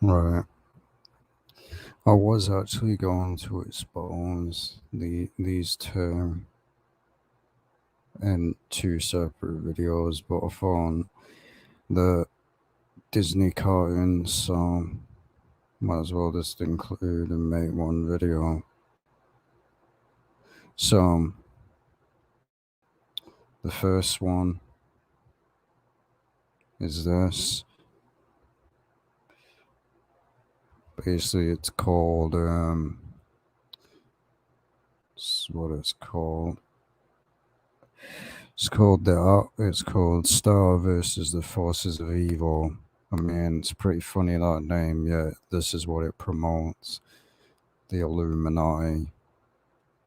Right. I was actually going to expose these two in two separate videos, but I found the Disney cartoons, so might as well just include and make one video. So the first one is this. Basically, it's called what it's called. It's called Star versus the Forces of Evil. I mean, it's pretty funny that name. Yeah, this is what it promotes: the Illuminati.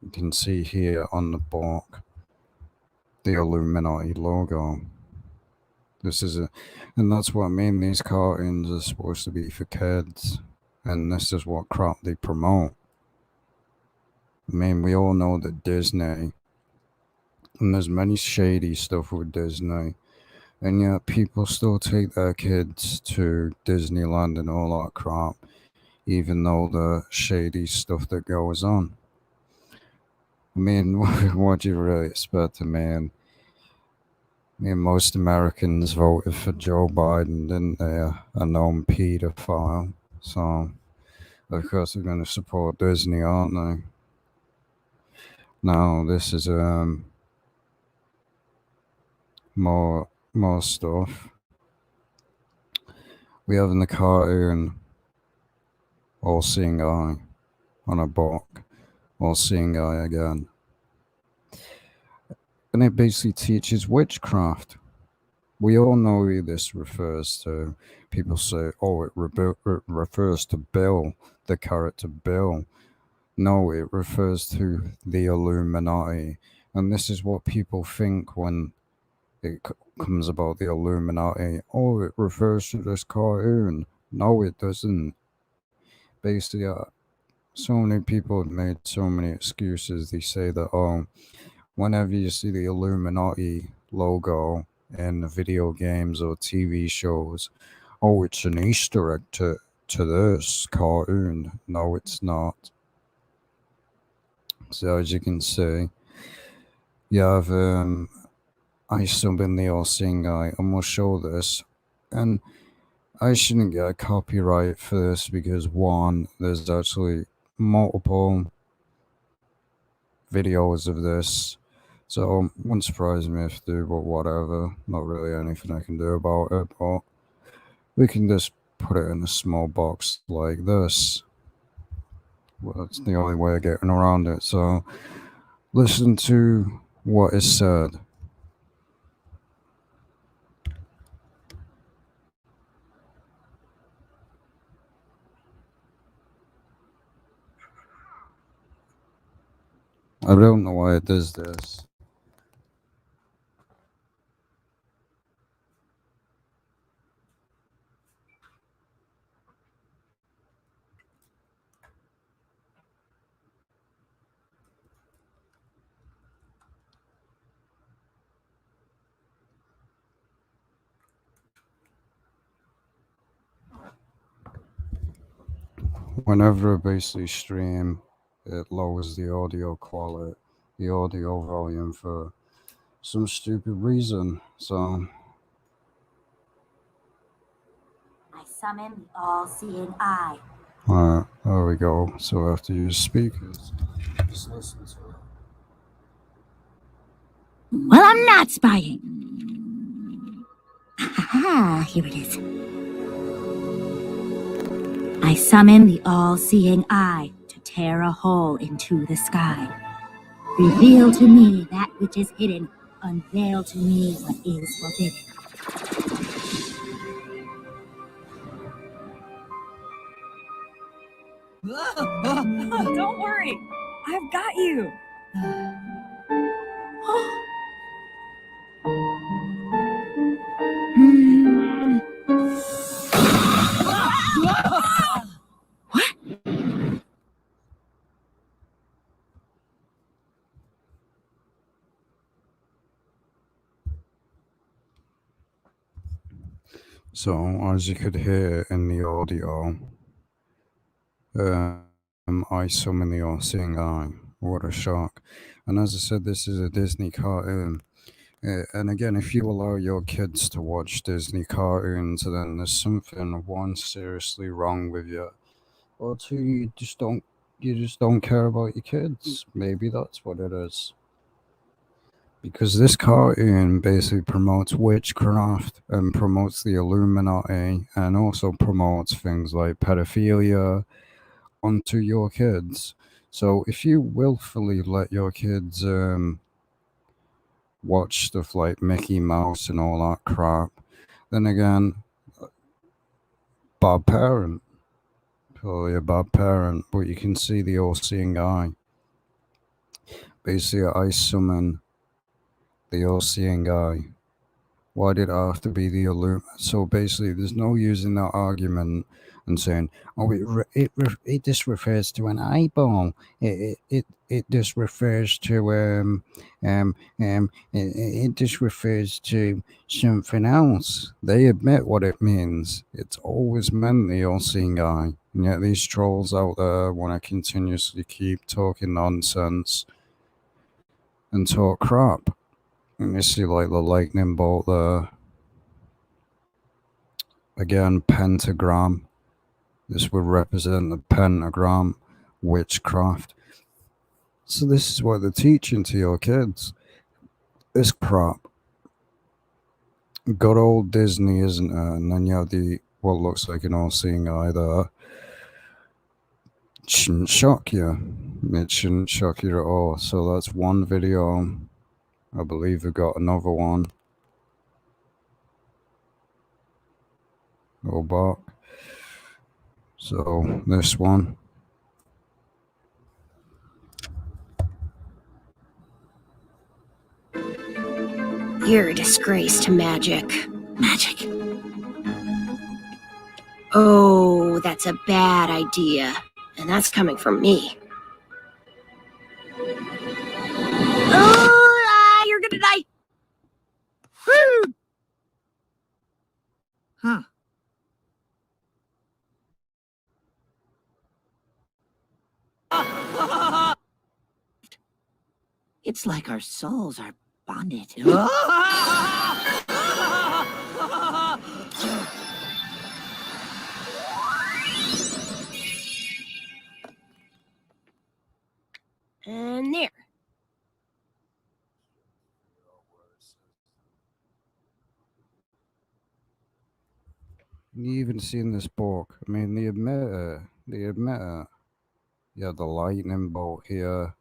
You can see here on the back the Illuminati logo. This is a, and that's what I mean. These cartoons are supposed to be for kids, and this is what crap they promote. I mean, we all know that Disney, and there's many shady stuff with Disney, and yet people still take their kids to Disneyland and all that crap, even though the shady stuff that goes on. I mean, what do you really expect? I mean, most Americans voted for Joe Biden, didn't they? A known pedophile. So, of course, they're going to support Disney, aren't they? Now, this is more stuff. We have in the cartoon All Seeing Eye on a book, All Seeing Eye again. And it basically teaches witchcraft. We all know who this refers to. People say, oh, it refers to Bill, the character Bill. No, it refers to the Illuminati. And this is what people think when it comes about the Illuminati. Oh, it refers to this cartoon. No, it doesn't. Basically, so many people have made so many excuses. They say that, oh, whenever you see the Illuminati logo in video games or TV shows, oh, it's an Easter egg to this cartoon. No, it's not. So as you can see, you have I sub in the all seeing guy, and we'll show this. And I shouldn't get a copyright for this because one, there's actually multiple videos of this. So it wouldn't surprise me if they do, but whatever. Not really anything I can do about it, but we can just put it in a small box like this. Well, that's the only way of getting around it. So listen to what is said. I don't know why it does this. Whenever I basically stream, it lowers the audio quality, the audio volume for some stupid reason. So, I summon the all-seeing eye. there we go. So I have to use speakers. Just listen to it. Well, I'm not spying. Ah, here it is. I summon the all-seeing eye to tear a hole into the sky. Reveal to me that which is hidden. Unveil to me what is forbidden. Don't worry, I've got you. So, as you could hear in the audio, I summon the all-seeing eye. What a shock. And as I said, this is a Disney cartoon. And again, if you allow your kids to watch Disney cartoons, then there's something, one, seriously wrong with you, or two, you just don't care about your kids. Maybe that's what it is. Because this cartoon basically promotes witchcraft and promotes the Illuminati and also promotes things like pedophilia onto your kids. So if you willfully let your kids watch stuff like Mickey Mouse and all that crap, then again, bad parent. Probably a bad parent, but you can see the all-seeing eye. Basically, I summon the all-seeing eye. Why did it have to be the Illuminati? So basically, there's no using that argument and saying, "Oh, it just refers to an eyeball. It just refers to it just refers to something else." They admit what it means. It's always meant the all-seeing eye, and yet these trolls out there want to continuously keep talking nonsense and talk crap. And you see, like the lightning bolt there. Again, pentagram. This would represent the pentagram, witchcraft. So this is what they're teaching to your kids. This crap. Good old Disney, isn't it? And then you have the what looks like an all-seeing eye there. It shouldn't shock you. It shouldn't shock you at all. So that's one video. I believe we've got another one. Go back. So this one. You're a disgrace to magic. Magic? Oh, that's a bad idea. And that's coming from me. Oh, you're gonna die! Woo! Huh. It's like our souls are bonded. And there. You even see in this book, I mean, they admit it. They admit it. Yeah, the lightning bolt here.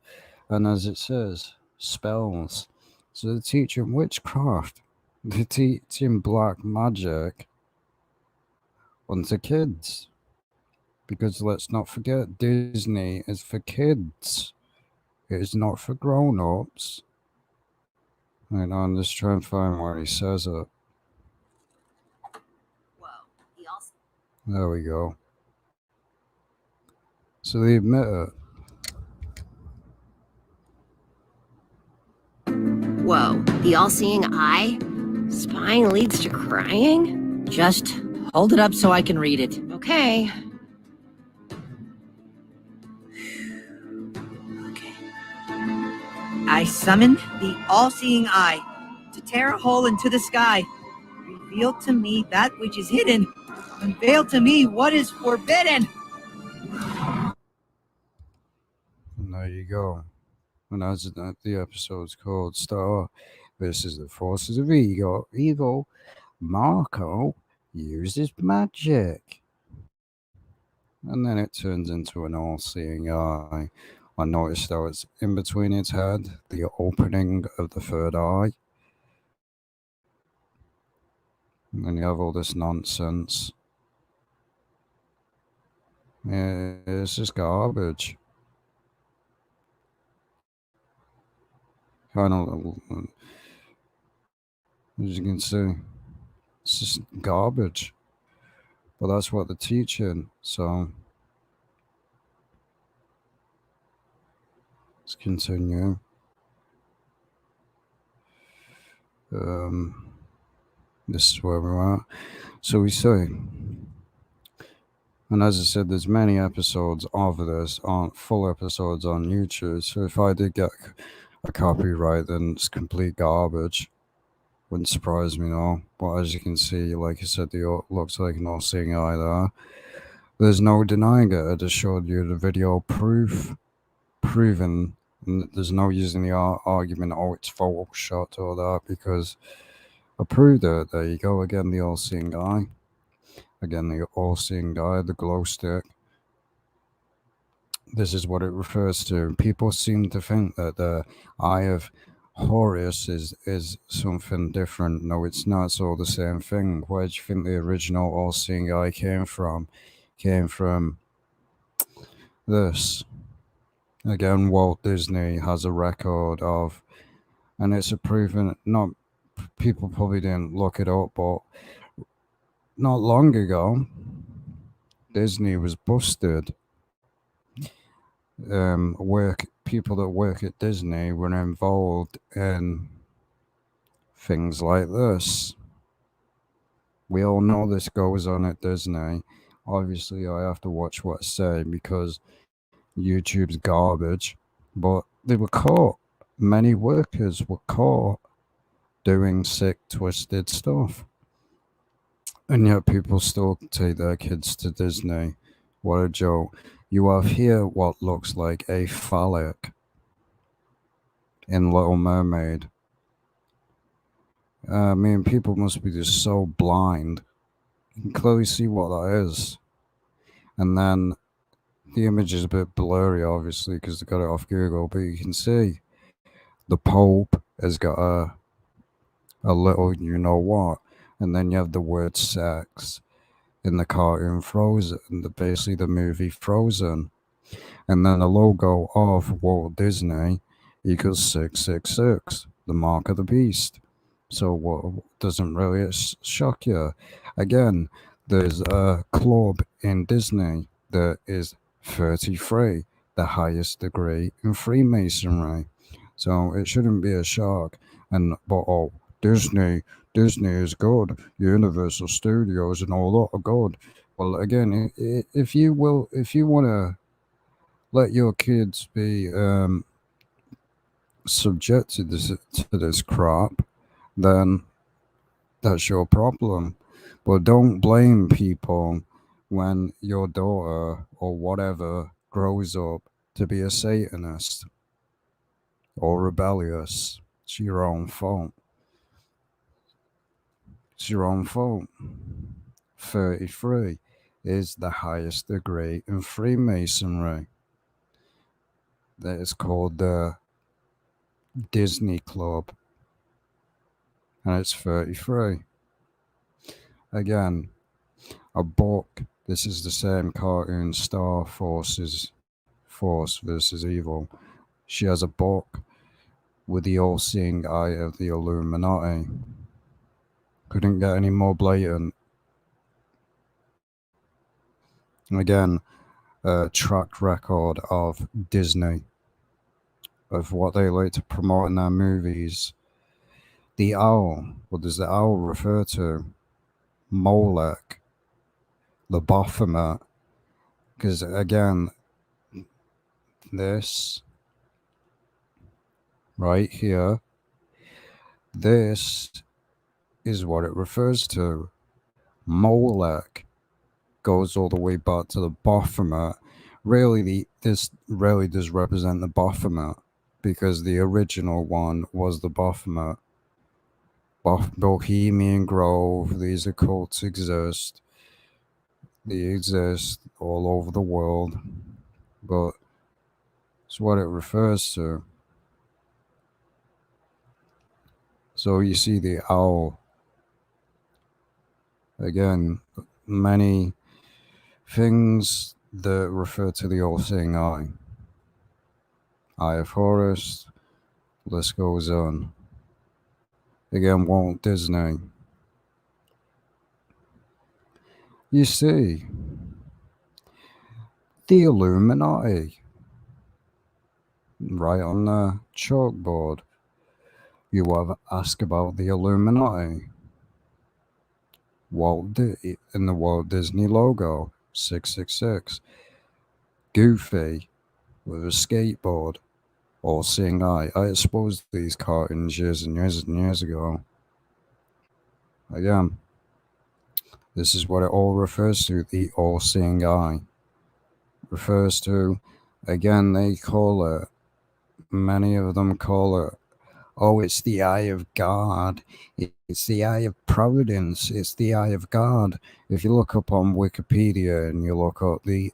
And as it says, spells. So they're teaching witchcraft. They're teaching black magic onto kids. Because let's not forget, Disney is for kids. It is not for grown-ups. And I'm just trying to find where he says it. There we go. So they admit it. Whoa, the all-seeing eye? Spying leads to crying? Just hold it up so I can read it. Okay. I summon the all-seeing eye to tear a hole into the sky. Reveal to me that which is hidden. Unveil to me what is forbidden. And there you go. And as the episode's called Star versus the Forces of Evil, Marco uses magic. And then it turns into an all-seeing eye. I noticed how it's in between its head, the opening of the third eye. And then you have all this nonsense. Yeah, it's just garbage. Kind of, as you can see, it's just garbage. But that's what they're teaching, so let's continue. This is where we're at. So we say, and as I said, there's many episodes of this on full episodes on YouTube. So if I did get a copyright, then it's complete garbage. Wouldn't surprise me, no. But as you can see, like I said, looks like an all-seeing eye there. There's no denying it. I just showed you the video proven. And there's no using the argument, oh, it's photoshopped or that, because I proved it. There you go again, the all-seeing eye. Again, the all-seeing eye, the glow stick. This is what it refers to. People seem to think that the Eye of Horus is something different. No, it's not. It's all the same thing. Where do you think the original all-seeing eye came from? Came from this. Again, Walt Disney has a record of, and it's a proven, not, people probably didn't look it up, but not long ago, Disney was busted. People that work at Disney were involved in things like this. We all know this goes on at Disney. Obviously, I have to watch what I say because YouTube's garbage. But they were caught. Many workers were caught doing sick, twisted stuff. And yet people still take their kids to Disney. What a joke. You have here what looks like a phallic in Little Mermaid. I mean, people must be just so blind. You can clearly see what that is. And then the image is a bit blurry, obviously, because they got it off Google, but you can see the Pope has got a little you know what. And then you have the word sex in the cartoon Frozen, basically the movie Frozen. And then the logo of Walt Disney equals 666, the mark of the beast. So what doesn't really shock you? Again, there's a club in Disney that is 33, the highest degree in Freemasonry. So it shouldn't be a shock. But Disney is good. Universal Studios and all that are good. Well, again, if you want to let your kids be subjected to this crap, then that's your problem. But don't blame people when your daughter or whatever grows up to be a Satanist or rebellious. It's your own fault. It's your own fault. 33 is the highest degree in Freemasonry. That is called the Disney Club. And it's 33. Again, a book. This is the same cartoon Star Force versus Evil. She has a book with the all-seeing eye of the Illuminati. Couldn't get any more blatant. And again, a track record of Disney, of what they like to promote in their movies. The owl, what does the owl refer to? Molech, the Baphomet. Because again, this right here, this is what it refers to. Molech goes all the way back to the Baphomet. This really does represent the Baphomet, because the original one was the Baphomet. Bohemian Grove, these occults exist. They exist all over the world, but it's what it refers to. So you see the owl. Again, many things that refer to the all-seeing eye. Eye of Horus, list goes on. Again, Walt Disney. You see, the Illuminati, right on the chalkboard. You have asked about the Illuminati. in the Walt Disney logo, 666. Goofy with a skateboard, all-seeing eye. I exposed these cartoons years and years and years ago. Again, this is what it all refers to, the all-seeing eye. Refers to, again, they call it, many of them call it, oh, it's the eye of God. It's the eye of providence. It's the eye of God. If you look up on Wikipedia and you look up the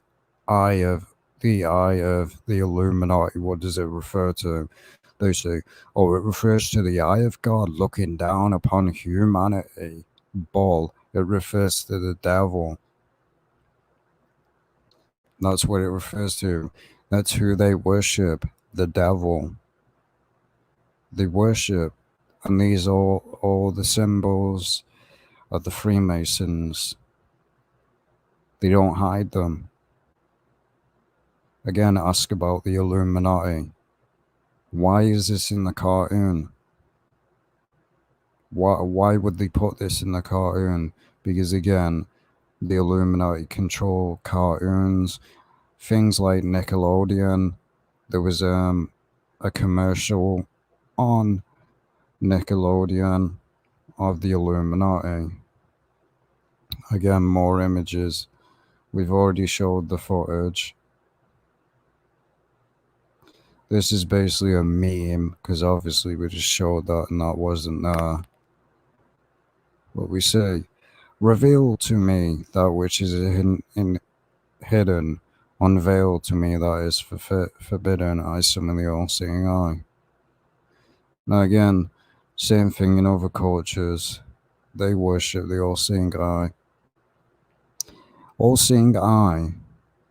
eye of the Illuminati, what does it refer to? They say, oh, it refers to the eye of God looking down upon humanity. Bull. It refers to the devil. That's what it refers to. That's who they worship, the devil. They worship. And these are all the symbols of the Freemasons. They don't hide them. Again, ask about the Illuminati. Why is this in the cartoon? Why would they put this in the cartoon? Because again, the Illuminati control cartoons. Things like Nickelodeon. There was a commercial on Nickelodeon of the Illuminati. Again, more images. We've already showed the footage. This is basically a meme, because obviously we just showed that and that wasn't there. What we say, reveal to me that which is hidden, unveil to me that is forbidden, I summon the all-seeing eye. Now again, same thing in other cultures. They worship the all-seeing eye. All-seeing eye,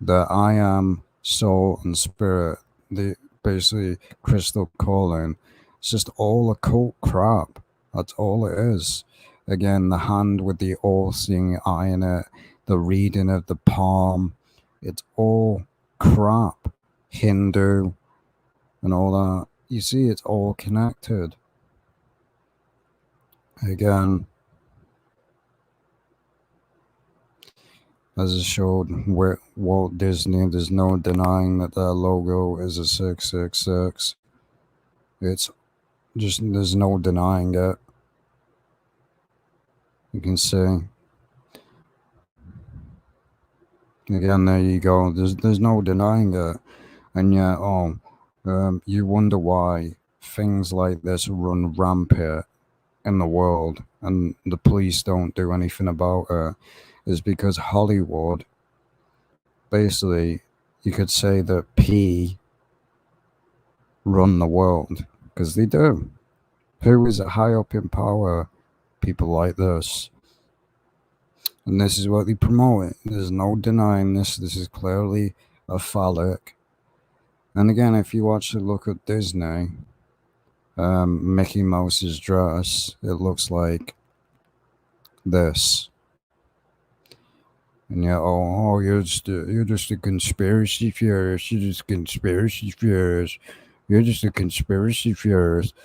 the I am, soul, and spirit, the basically crystal calling, it's just all occult crap. That's all it is. Again, the hand with the all-seeing eye in it, the reading of the palm, it's all crap. Hindu and all that. You see, it's all connected. Again, as I showed with Walt Disney, there's no denying that their logo is a 666. It's just, there's no denying it. You can see. Again, there you go. There's no denying it. And yet, you wonder why things like this run rampant in the world and the police don't do anything about it. Is because Hollywood, basically, you could say that P run the world, because they do. Who is high up in power? People like this. And this is what they promote. There's no denying this. This is clearly a phallic. And again, if you watch a look at Disney, Mickey Mouse's dress, it looks like this. And yeah, you're just a conspiracy theorist. You're just a conspiracy theorist. You're just a conspiracy theorist.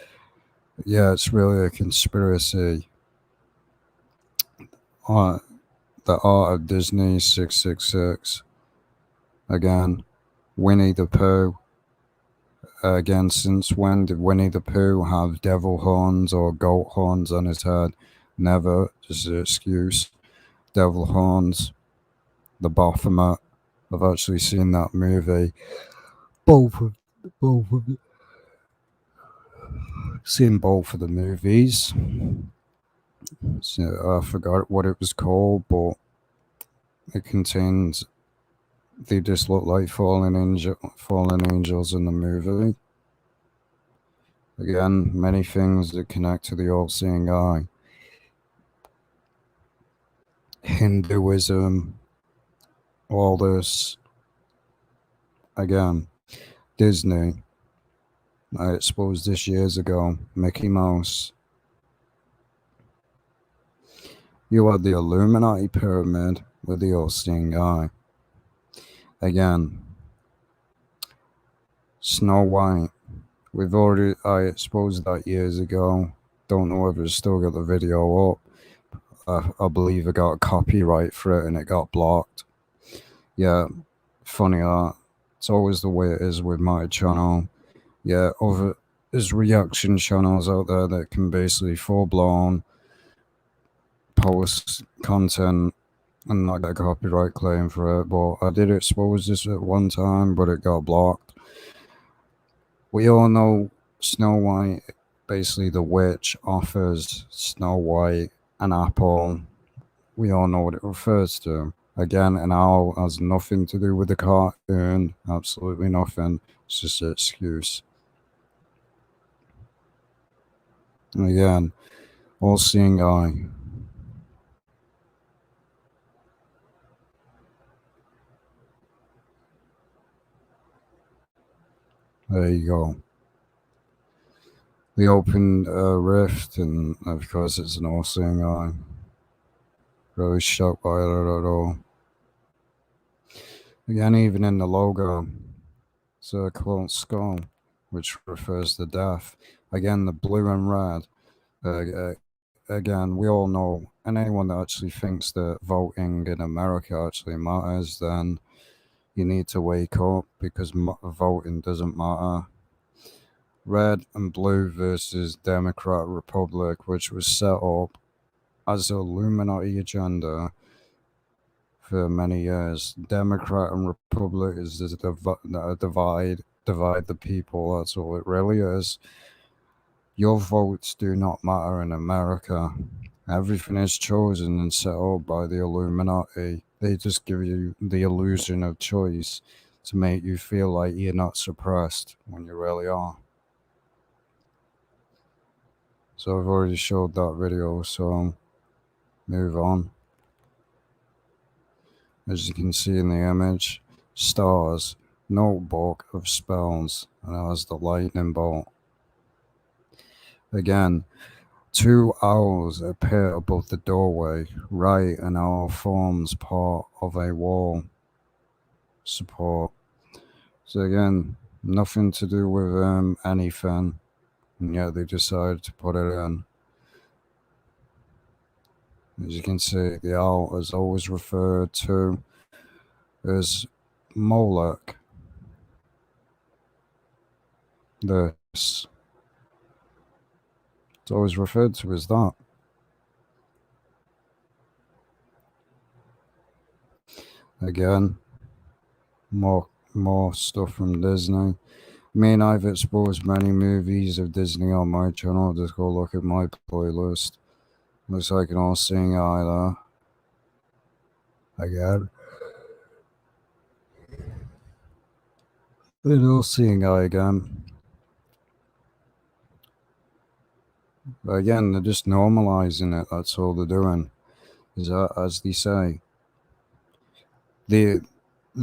Yeah, it's really a conspiracy. The Art of Disney 666. Again, Winnie the Pooh. Again, since when did Winnie the Pooh have devil horns or goat horns on his head? Never. Just an excuse. Devil horns. The Baphomet. I've actually seen that movie. Both of seen both of the movies. So I forgot what it was called, but it contains. They just look like fallen angels in the movie. Again, many things that connect to the all-seeing eye. Hinduism, all this. Again, Disney. I exposed this years ago. Mickey Mouse. You had the Illuminati pyramid with the all-seeing eye. Again, Snow White. I exposed that years ago. Don't know if it's still got the video up. I believe I got a copyright for it and it got blocked. Yeah, funny that. It's always the way it is with my channel. Yeah, there's reaction channels out there that can basically full blown post content and not get a copyright claim for it. But I did expose this at one time, but it got blocked. We all know Snow White, basically the witch, offers Snow White an apple. We all know what it refers to. Again, an owl has nothing to do with the cartoon, absolutely nothing. It's just an excuse. And again, all-seeing eye. There you go. The open rift, and of course it's an all-seeing eye. Really shocked by it at all. Again, even in the logo, it's a quote skull, which refers to death. Again, the blue and red. Again, we all know, and anyone that actually thinks that voting in America actually matters, then you need to wake up, because voting doesn't matter. Red and blue versus Democrat Republic, which was set up as an Illuminati agenda for many years. Democrat and Republic is a divide the people. That's all it really is. Your votes do not matter in America. Everything is chosen and set up by the Illuminati. They just give you the illusion of choice to make you feel like you're not suppressed when you really are. So I've already showed that video, so move on. As you can see in the image, stars, notebook of spells, and it has the lightning bolt. Again, two owls appear above the doorway. Right, an owl forms part of a wall support. So again, nothing to do with anything, and yet they decided to put it in. As you can see, the owl is always referred to as Moloch. This. It's always referred to as that. Again, more stuff from Disney. Me and I've exposed many movies of Disney on my channel. Just go look at my playlist. Looks like an all-seeing eye there. Again. An all-seeing eye again. But again, they're just normalizing it. That's all they're doing. Is that, as they say, they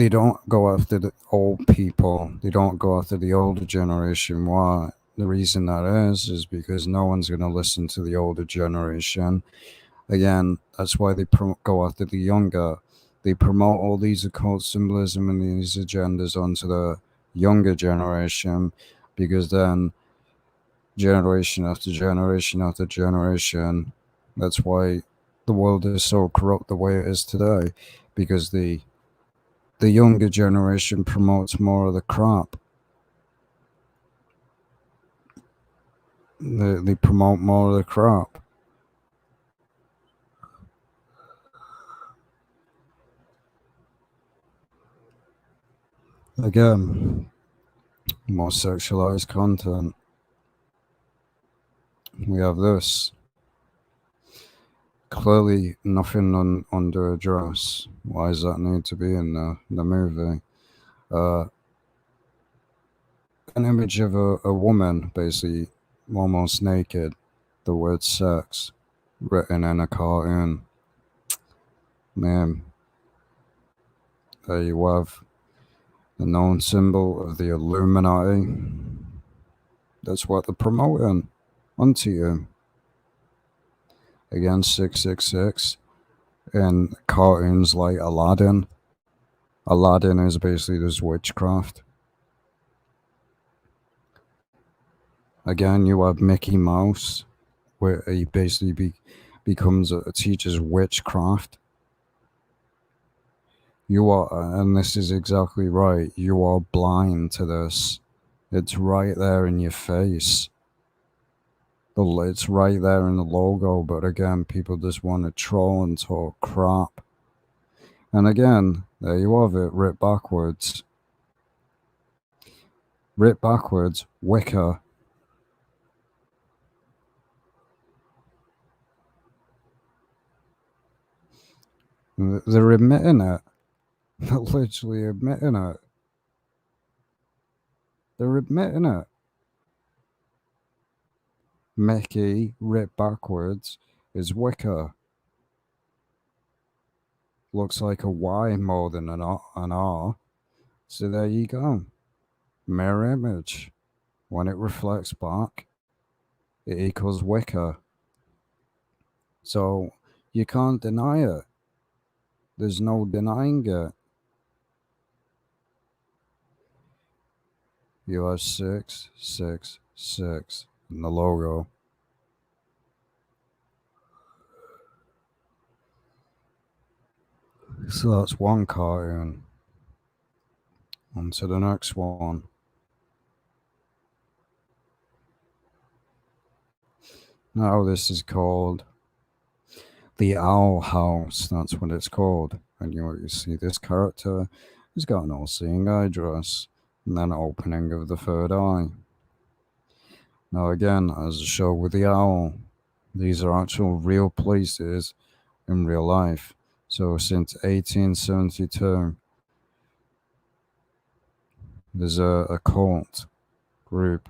don't go after the old people. They don't go after the older generation. Why? The reason that is because no one's going to listen to the older generation. Again, that's why they go after the younger. They promote all these occult symbolism and these agendas onto the younger generation, because then generation after generation after generation, that's why the world is so corrupt the way it is today, because the younger generation promotes more of the crap. They promote more of the crap. Again, more sexualized content. We have this. Clearly nothing under a dress. Why does that need to be in the movie? An image of a woman, basically almost naked, the word sex written in a cartoon. Man, there you have the known symbol of the Illuminati. That's what they're promoting onto you. Again, 666. And cartoons like Aladdin. Aladdin is basically this witchcraft. Again, you have Mickey Mouse, where he basically teaches witchcraft. You are, and this is exactly right, you are blind to this. It's right there in your face. It's right there in the logo, but again, people just want to troll and talk crap. And again, there you have it, writ backwards. Writ backwards, Wicca. They're admitting it. They're literally admitting it. They're admitting it. Mickey, writ backwards, is Wicca. Looks like a Y more than an R. So there you go. Mirror image. When it reflects back, it equals Wicca. So you can't deny it. There's no denying it. You have 666 in the logo. So that's one cartoon. On to the next one. Now this is called the Owl House. That's what it's called. And you see this character has got an all-seeing eye dress and then opening of the third eye. Now again, as a show with the owl, these are actual real places in real life. So since 1872, there's a cult group.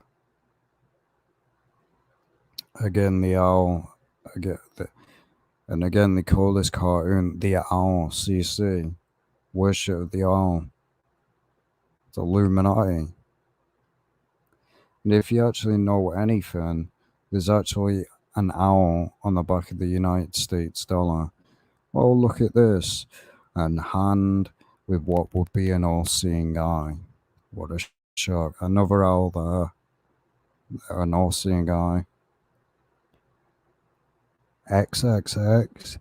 Again, the owl. And again, they call this cartoon the Owl CC. Worship of the Owl. It's Illuminati. And if you actually know anything, there's actually an owl on the back of the United States dollar. Oh, look at this. And hand with what would be an all-seeing eye. What a shock. Another owl there. An all-seeing eye. XXX.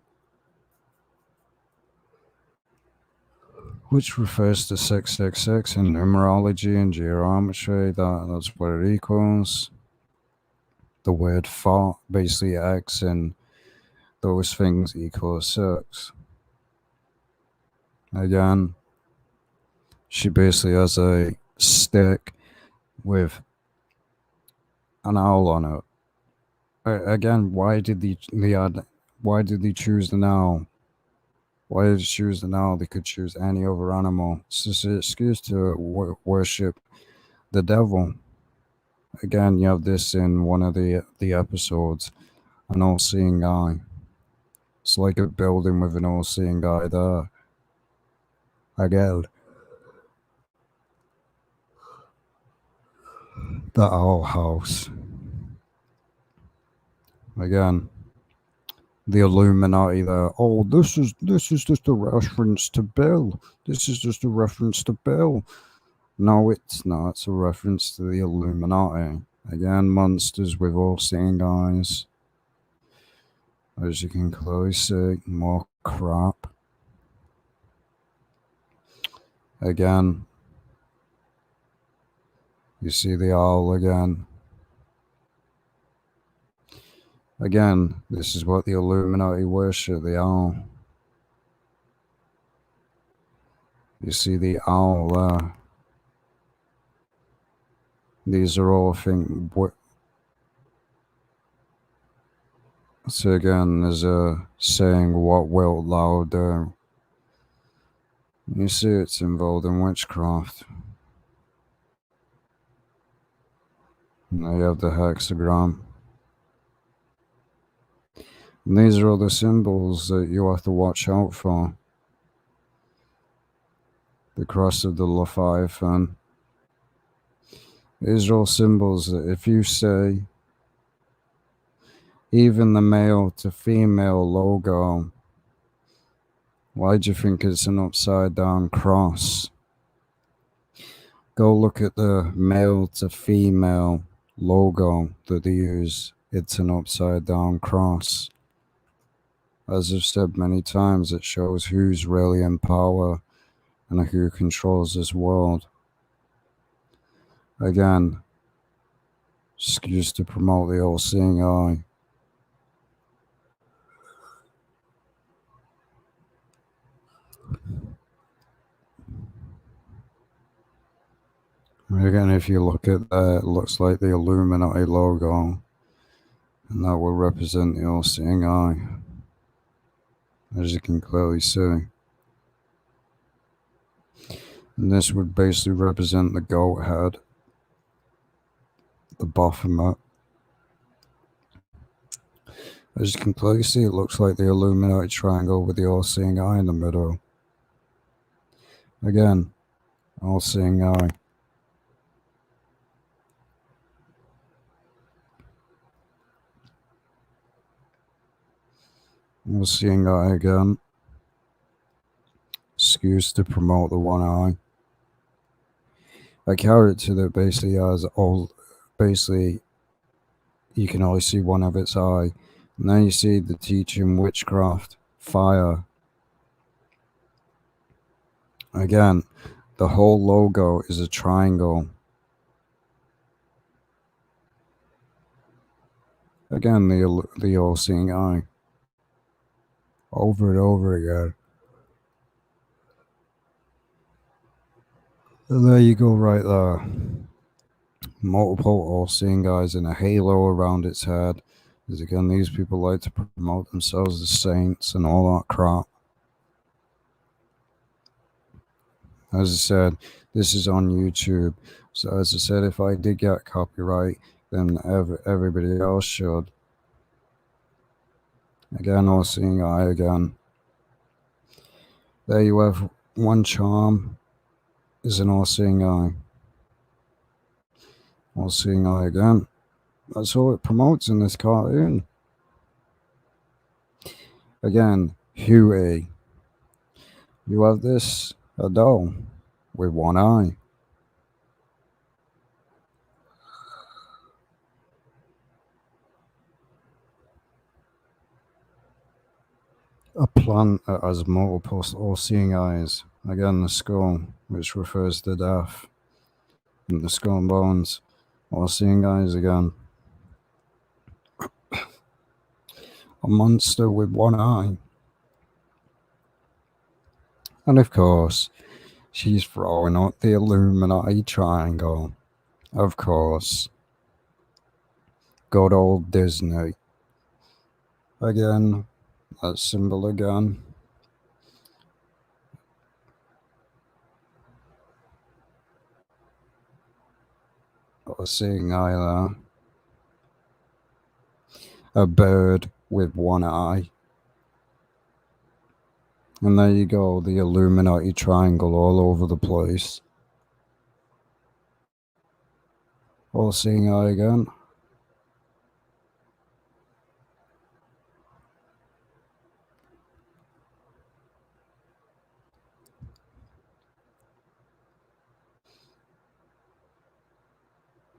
Which refers to 666 in numerology and geometry. That's what it equals. The word for, basically X and those things equals 6. Again, she basically has a stick with an owl on it. Again, why did they choose the owl? Why did they choose the owl? They could choose any other animal. It's just an excuse to worship the devil. Again, you have this in one of the episodes, an all-seeing eye. It's like a building with an all-seeing eye there. Again, the Owl House. Again, the Illuminati there. Oh, this is just a reference to Bill. This is just a reference to Bill. No, it's not. It's a reference to the Illuminati. Again, monsters with all-seeing eyes. As you can clearly see, more crap. Again, you see the owl again. Again, this is what the Illuminati worship, the owl. You see the owl there. These are all things. So again, there's a saying, what wilt thou do? You see it's involved in witchcraft. And now you have the hexagram. And these are all the symbols that you have to watch out for. The cross of the Leviathan. These are all symbols that if you say, even the male to female logo, why do you think it's an upside down cross? Go look at the male to female logo that they use. It's an upside down cross. As I've said many times, it shows who's really in power and who controls this world. Again, excuse to promote the all-seeing eye. Again, if you look at that, it looks like the Illuminati logo, and that will represent the all-seeing eye, as you can clearly see. And this would basically represent the goat head, the Baphomet. As you can clearly see, it looks like the Illuminati triangle with the all-seeing eye in the middle. Again, all-seeing eye. All-seeing eye again. Excuse to promote the one eye. A character that basically has all, basically, you can only see one of its eye. And then you see the teaching witchcraft, fire. Again, the whole logo is a triangle. Again, the all-seeing eye. Over and over again. And there you go, right there. Multiple all-seeing eyes and a halo around its head. Because again, these people like to promote themselves as saints and all that crap. As I said, this is on YouTube. So as I said, if I did get copyright, then everybody else should. Again, all-seeing eye again. There you have one charm is an all-seeing eye. All-seeing eye again. That's all it promotes in this cartoon. Again, Huey. You have this, a doll, with one eye. A plant that has multiple all-seeing eyes. Again, the skull, which refers to death. And the skull and bones. All-seeing eyes again. A monster with one eye. And of course, she's throwing out the Illuminati triangle. Of course. Good old Disney. Again, that symbol again. All-seeing eye there. A bird with one eye. And there you go, the Illuminati triangle all over the place. All-seeing eye again.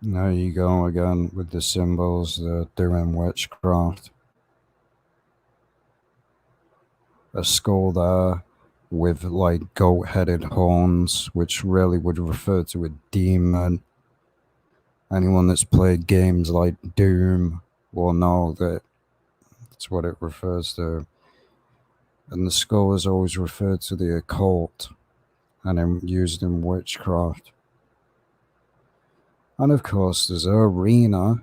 And there you go again with the symbols that are doing witchcraft. A skull there with like goat-headed horns, which really would refer to a demon. Anyone that's played games like Doom will know that that's what it refers to. And the skull is always referred to the occult and used in witchcraft. And of course, there's an arena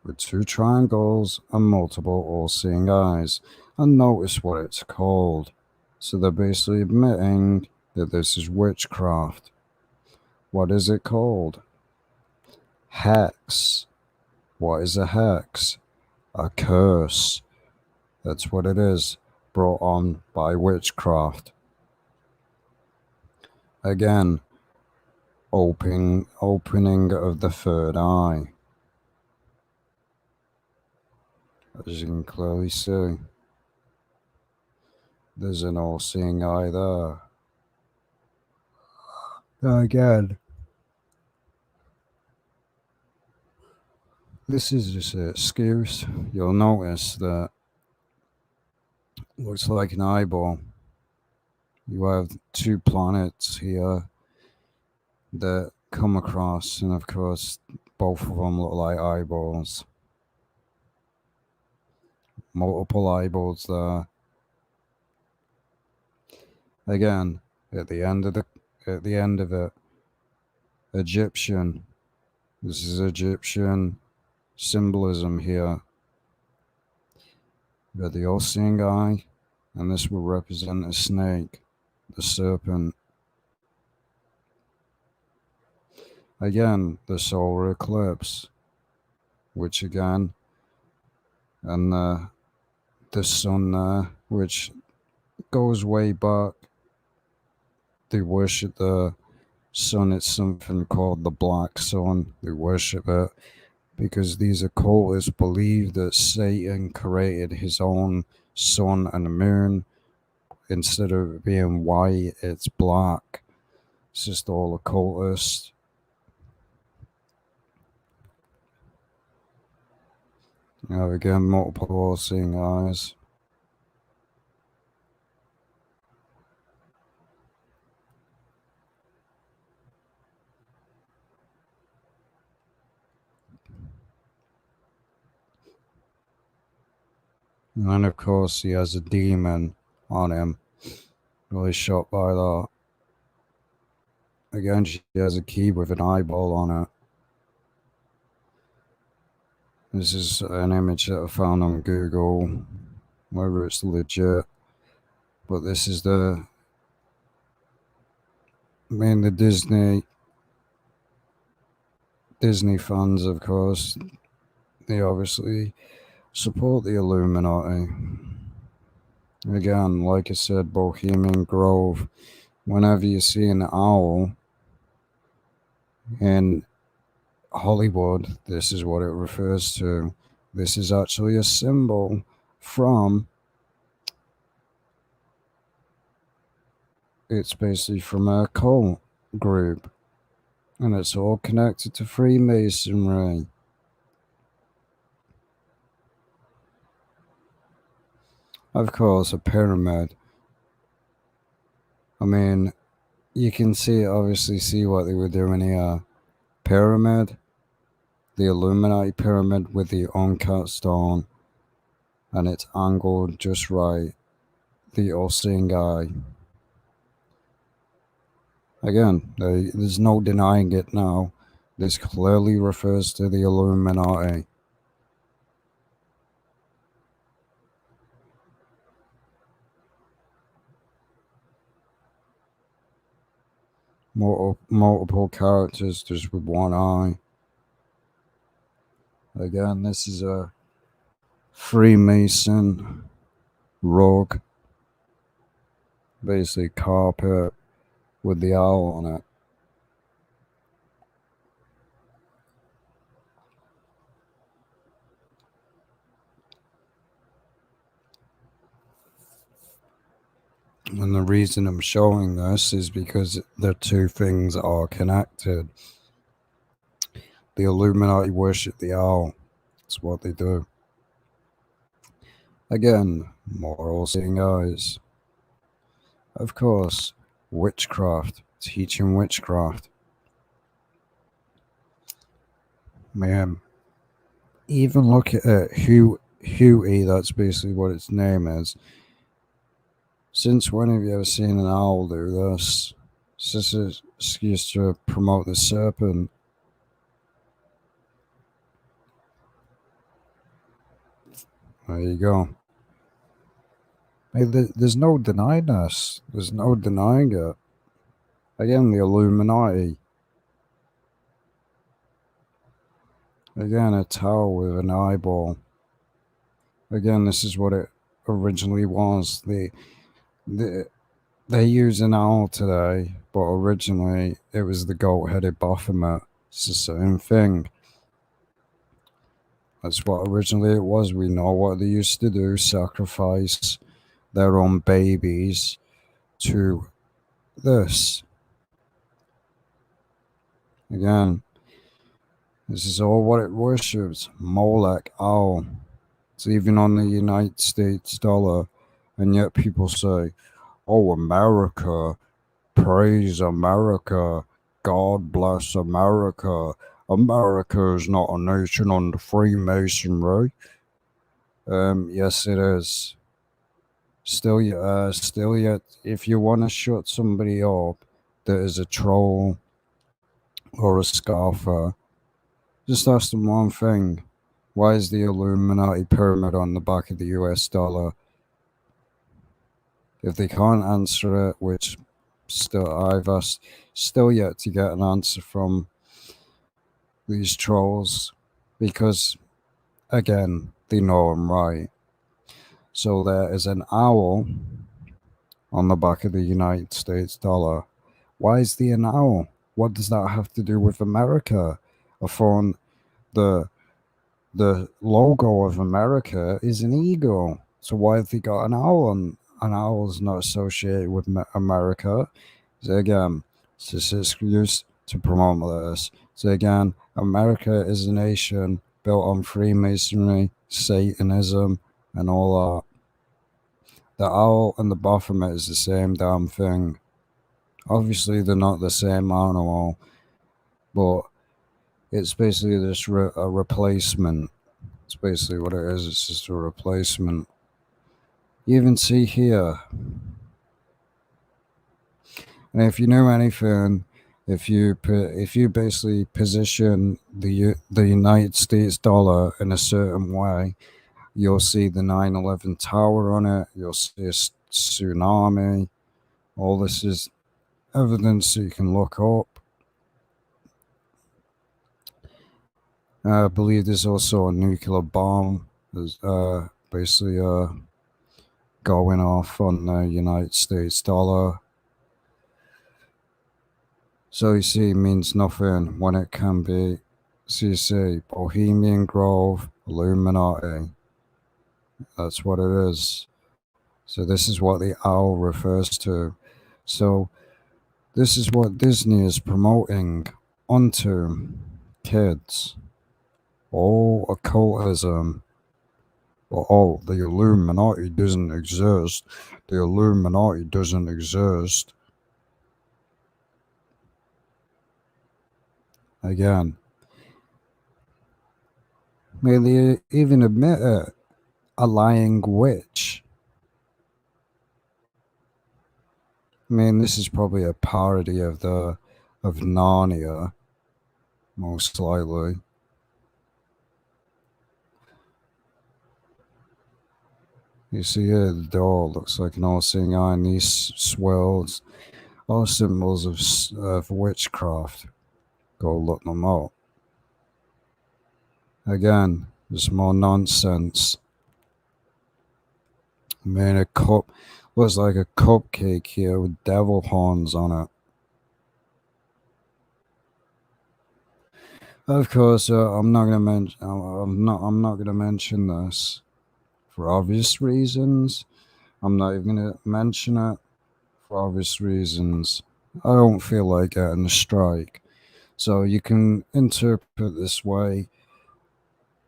with two triangles and multiple all-seeing eyes. And notice what it's called. So they're basically admitting that this is witchcraft. What is it called? Hex. What is a hex? A curse. That's what it is, brought on by witchcraft. Again, opening of the third eye. As you can clearly see, there's an all-seeing eye there. Again, this is just an excuse. You'll notice that Looks like an eyeball. You have two planets here that come across, and of course, both of them look like eyeballs. Multiple eyeballs there. Again, at the end of it, Egyptian. This is Egyptian symbolism here. You got the all-seeing eye, and this will represent a snake, the serpent. Again, the solar eclipse, which again, and the sun there, which goes way back. They worship the sun. It's something called the black sun. They worship it because these occultists believe that Satan created his own sun and moon. Instead of it being white, it's black. It's just all occultist. You have again multiple all-seeing eyes. And then of course he has a demon on him. Really shocked by that. Again, she has a key with an eyeball on it. This is an image that I found on Google, whether it's legit. But this is the Disney fans, of course. They obviously support the Illuminati. Again, like I said, Bohemian Grove. Whenever you see an owl in Hollywood, this is what it refers to. This is actually a symbol from, it's basically from a cult group, and it's all connected to Freemasonry. Of course, a pyramid. I mean, you can obviously see what they were doing here. Pyramid, the Illuminati pyramid with the uncut stone, and it's angled just right. The all-seeing eye. Again, there's no denying it now. This clearly refers to the Illuminati. Multiple characters just with one eye. Again, this is a Freemason rug. Basically carpet with the owl on it. And the reason I'm showing this is because the two things are connected. The Illuminati worship the owl. That's what they do. Again, more all-seeing eyes. Of course, witchcraft. Teaching witchcraft. Man, even look at it. Huey, that's basically what its name is. Since when have you ever seen an owl do this? This is used to promote the serpent. There you go. Hey, there's no denying this. There's no denying it. Again, the Illuminati. Again, a tower with an eyeball. Again, this is what it originally was. They use an owl today, but originally it was the goat-headed Baphomet. It's the same thing. That's what originally it was. We know what they used to do, sacrifice their own babies to this. Again, this is all what it worships. Molech, owl. It's even on the United States dollar. And yet people say, oh, America, praise America, God bless America. America is not a nation under Freemasonry. Yes, it is. Still yet, if you want to shut somebody up that is a troll or a scoffer, just ask them one thing. Why is the Illuminati pyramid on the back of the US dollar? If they can't answer it, which I've still yet to get an answer from these trolls, because again, they know I'm right. So there is an owl on the back of the United States dollar. Why is there an owl? What does that have to do with America? I thought the logo of America is an eagle. So why have they got an owl? And an owl is not associated with America. So again, it's just an excuse to promote this. So again, America is a nation built on Freemasonry, Satanism, and all that. The owl and the Baphomet is the same damn thing. Obviously, they're not the same animal, but it's basically just a replacement. It's basically what it is. It's just a replacement. You even see here, and if you know anything, if you basically position the United States dollar in a certain way, you'll see the 9/11 tower on it. You'll see a tsunami. All this is evidence that you can look up. I believe there's also a nuclear bomb that's basically going off on the United States dollar. So you see, it means nothing when it can be. So you see, Bohemian Grove, Illuminati. That's what it is. So this is what the owl refers to. So this is what Disney is promoting onto kids. Oh, occultism. Oh, the Illuminati doesn't exist. The Illuminati doesn't exist. Again, may they even admit it? A lying witch. I mean, this is probably a parody of Narnia, most likely. You see here, the door looks like an all-seeing eye, and these swirls are symbols of witchcraft. Go look them up. Again, there's more nonsense. I mean, a cup looks like a cupcake here with devil horns on it. Of course, I'm not gonna mention. I'm not gonna mention this for obvious reasons. I'm not even gonna mention it for obvious reasons. I don't feel like getting a strike, so you can interpret this way,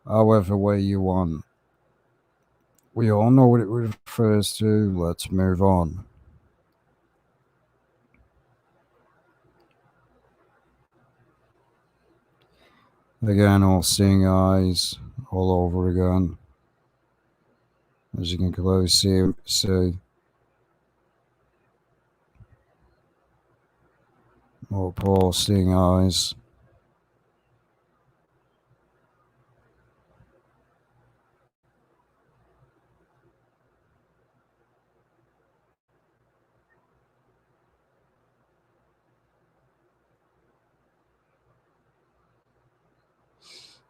however way you want. We all know what it refers to. Let's move on. Again, all seeing eyes all over again. As you can clearly see more Paul seeing eyes.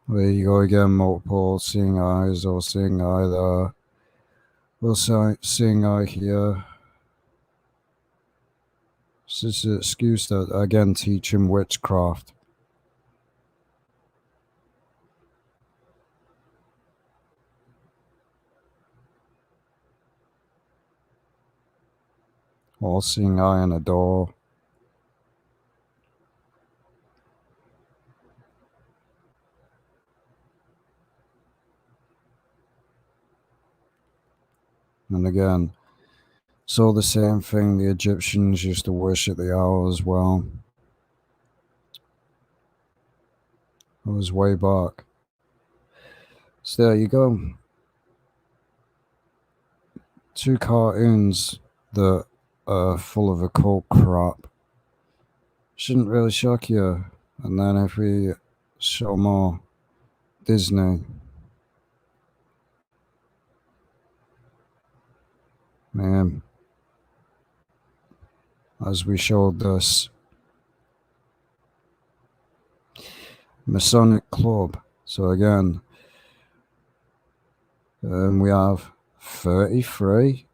There you go again, multiple seeing eyes, or seeing eye there, or seeing eye here. This is an excuse that, again, teaching witchcraft. All seeing eye on a door. And again, So the same thing, the Egyptians used to worship the owl as well. It was way back. So there you go. 2 cartoons that are full of occult crap. Shouldn't really shock you. And then if we show more Disney, man, as we showed this Masonic Club. So again, we have 33.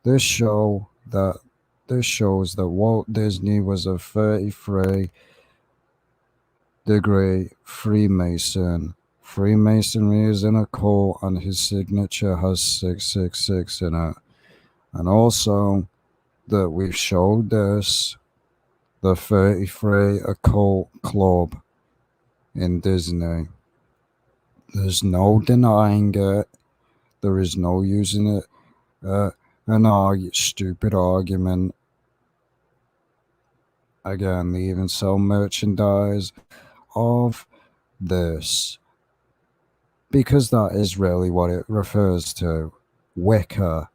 This shows that Walt Disney was a 33-degree Freemason. Freemasonry is an occult, and his signature has 666 in it. And also that we've showed this, the 33 occult club in Disney. There's no denying it. There is no using it an stupid argument. Again, they even sell merchandise of this, because that is really what it refers to. Wicca,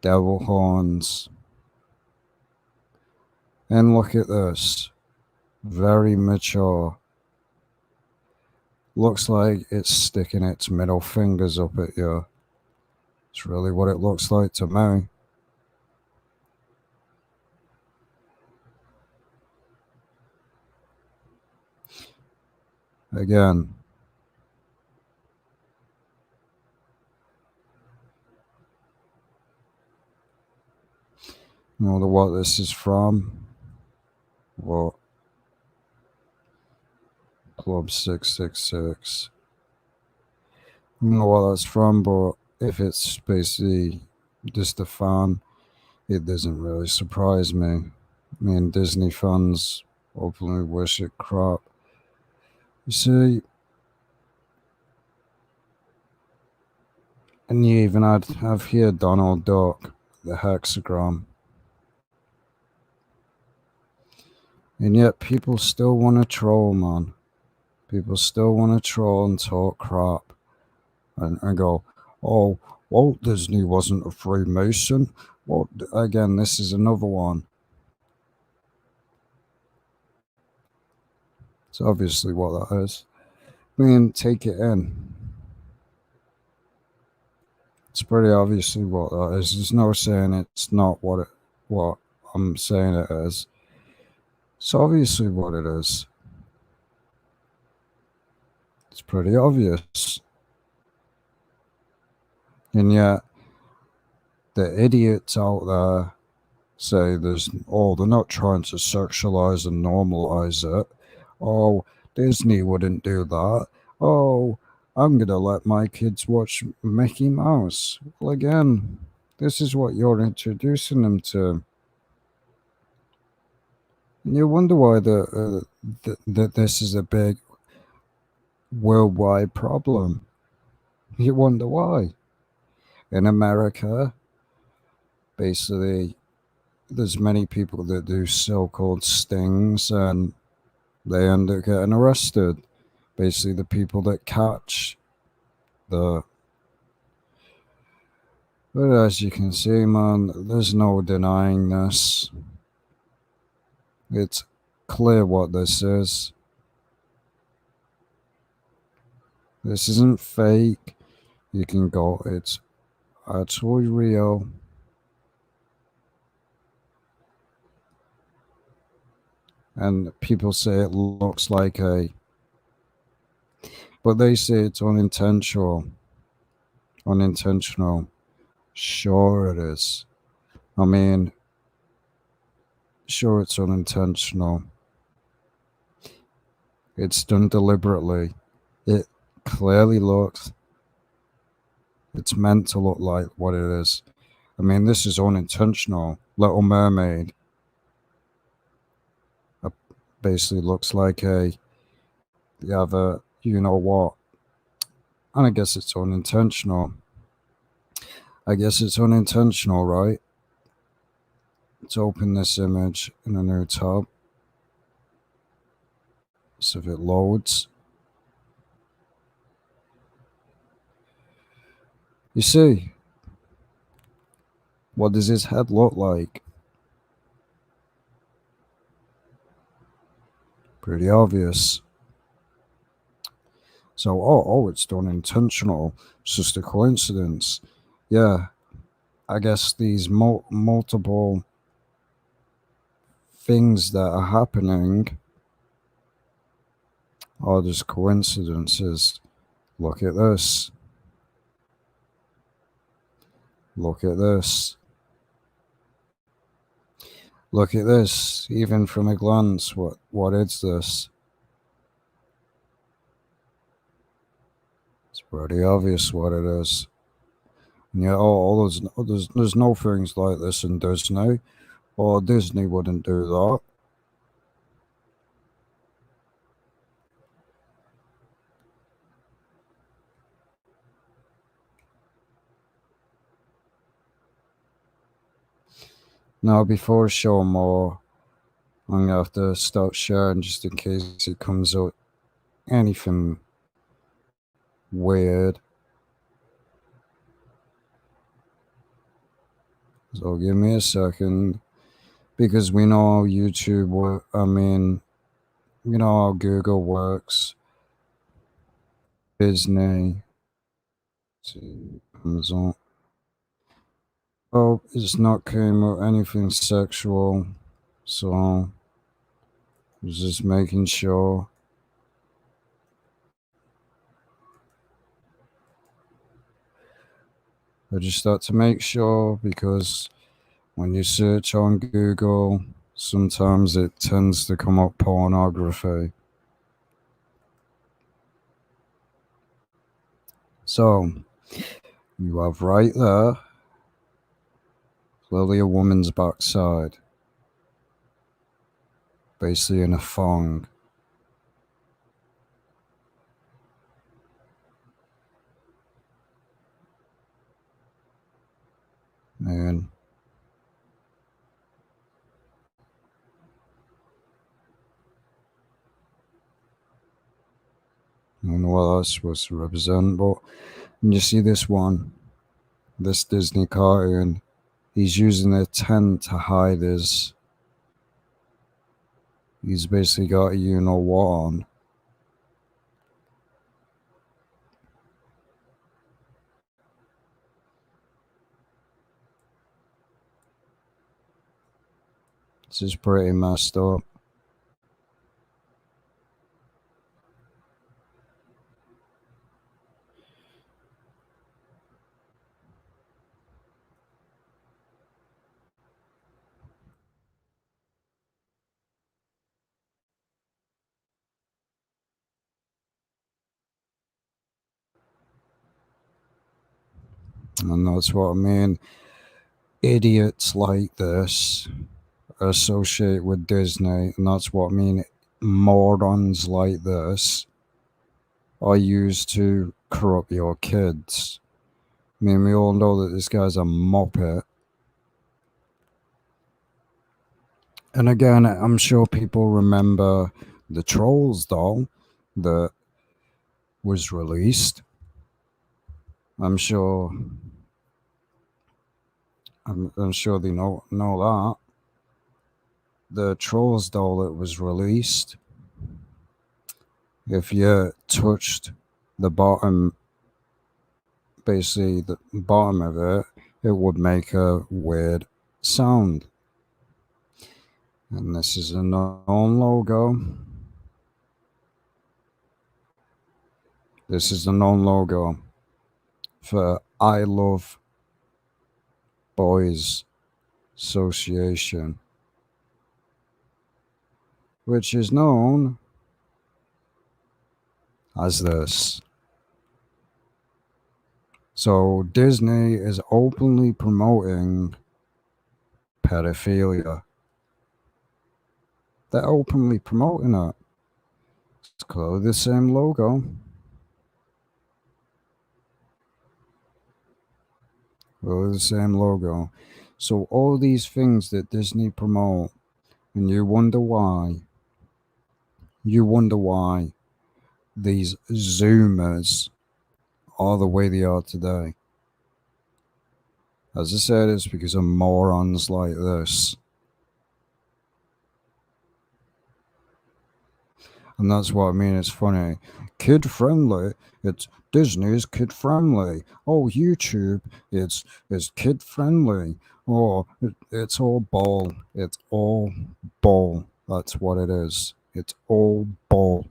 devil horns. And look at this, very mature. Looks like it's sticking its middle fingers up at you. It's really what it looks like to me. Again, you know what this is from? What? Club 666. I don't know what that's from, but if it's basically just a fan, it doesn't really surprise me. I mean, Disney fans openly worship crap. You see, and you even have here Donald Duck, the hexagram. And yet people still want to troll, man. People still want to troll and talk crap. And go, oh, Walt Disney wasn't a Freemason. Well, again, this is another one. It's obviously what that is. I mean, take it in. It's pretty obviously what that is. There's no saying it's not what I'm saying it is. It's obviously what it is. It's pretty obvious. And yet, the idiots out there say they're not trying to sexualize and normalize it. Oh, Disney wouldn't do that. Oh, I'm going to let my kids watch Mickey Mouse. Well, again, this is what you're introducing them to. And you wonder why that this is a big worldwide problem. You wonder why. In America, basically, there's many people that do so-called stings and they end up getting arrested. Basically, the people that catch the... But as you can see, man, there's no denying this. It's clear what this is. This isn't fake. You can go, it's actually real. And people say it looks like but they say it's unintentional. Unintentional. Sure it is. I mean, sure it's unintentional. It's done deliberately. It clearly looks, it's meant to look like what it is. I mean, this is unintentional. Little Mermaid basically looks like the other, you know what, and I guess it's unintentional. I guess it's unintentional, right? Let's open this image in a new tab. So if it loads, you see, what does his head look like? Pretty obvious. So, it's done intentional. It's just a coincidence. Yeah, I guess these multiple things that are happening are just coincidences. Look at this. Look at this. Look at this. Even from a glance, what is this? It's pretty obvious what it is. And yeah, there's no things like this in Disney, or Disney wouldn't do that. Now, before I show more, I'm gonna have to stop sharing just in case it comes up anything weird. So give me a second, because we know how YouTube you know how Google works. Disney, to Amazon. Oh, it's not came with anything sexual, so I was just making sure. I just had to make sure, because when you search on Google, sometimes it tends to come up pornography. So, you have right there, clearly a woman's backside, basically in a thong. And I don't know what that's supposed to represent, but when you see this one, this Disney cartoon, he's using a tent to hide his. He's basically got a you know what on. This is pretty messed up. And that's what I mean. Idiots like this associate with Disney, and that's what I mean. Morons like this are used to corrupt your kids. I mean, we all know that this guy's a muppet. And again, I'm sure people remember the Trolls doll that was released. I'm sure they know that. The Trolls doll that was released, if you touched the bottom, basically the bottom of it, it would make a weird sound. And this is a known logo. This is the known logo for I Love Boys Association, which is known as this. So Disney is openly promoting pedophilia. They're openly promoting it. It's clearly the same logo. Or the same logo. So all these things that Disney promote, and you wonder why. You wonder why these Zoomers are the way they are today. As I said, it's because of morons like this. And that's what I mean, it's funny. Kid friendly. It's Disney's kid friendly. Oh, YouTube, it's kid friendly. Oh, it's all bull. It's all bull. That's what it is. It's all bull.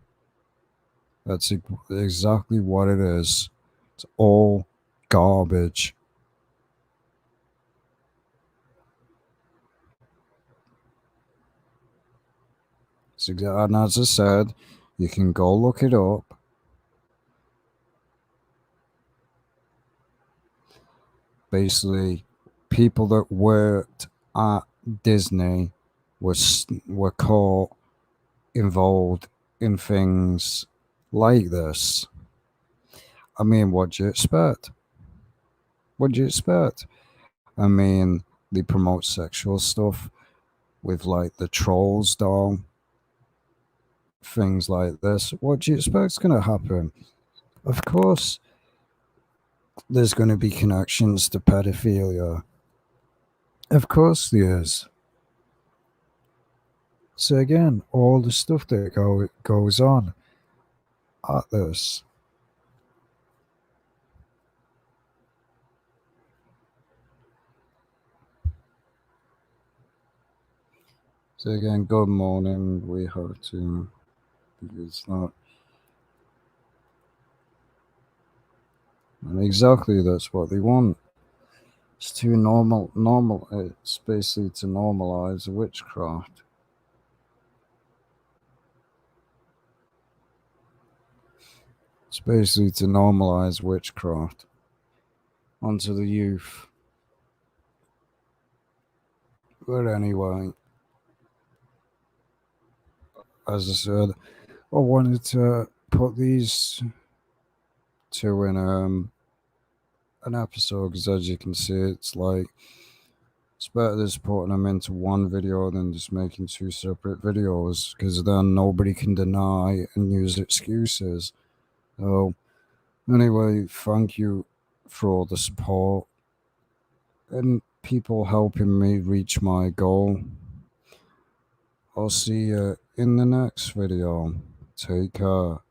That's exactly what it is. It's all garbage. And as I said, you can go look it up. Basically, people that worked at Disney were caught involved in things like this. I mean, what do you expect? What do you expect? I mean, they promote sexual stuff with like the Trolls doll, things like this. What do you expect's going to happen? Of course, there's going to be connections to pedophilia. Of course, there is. So again, all the stuff that goes on at this. So again, good morning. We have to use that. And exactly that's what they want. It's to it's basically to normalize witchcraft. It's basically to normalize witchcraft onto the youth. But anyway, as I said, I wanted to put these two in an episode because, as you can see, it's like it's better just putting them into one video than just making two separate videos because then nobody can deny and use excuses. So anyway, thank you for all the support and people helping me reach my goal. I'll see you in the next video. Take care.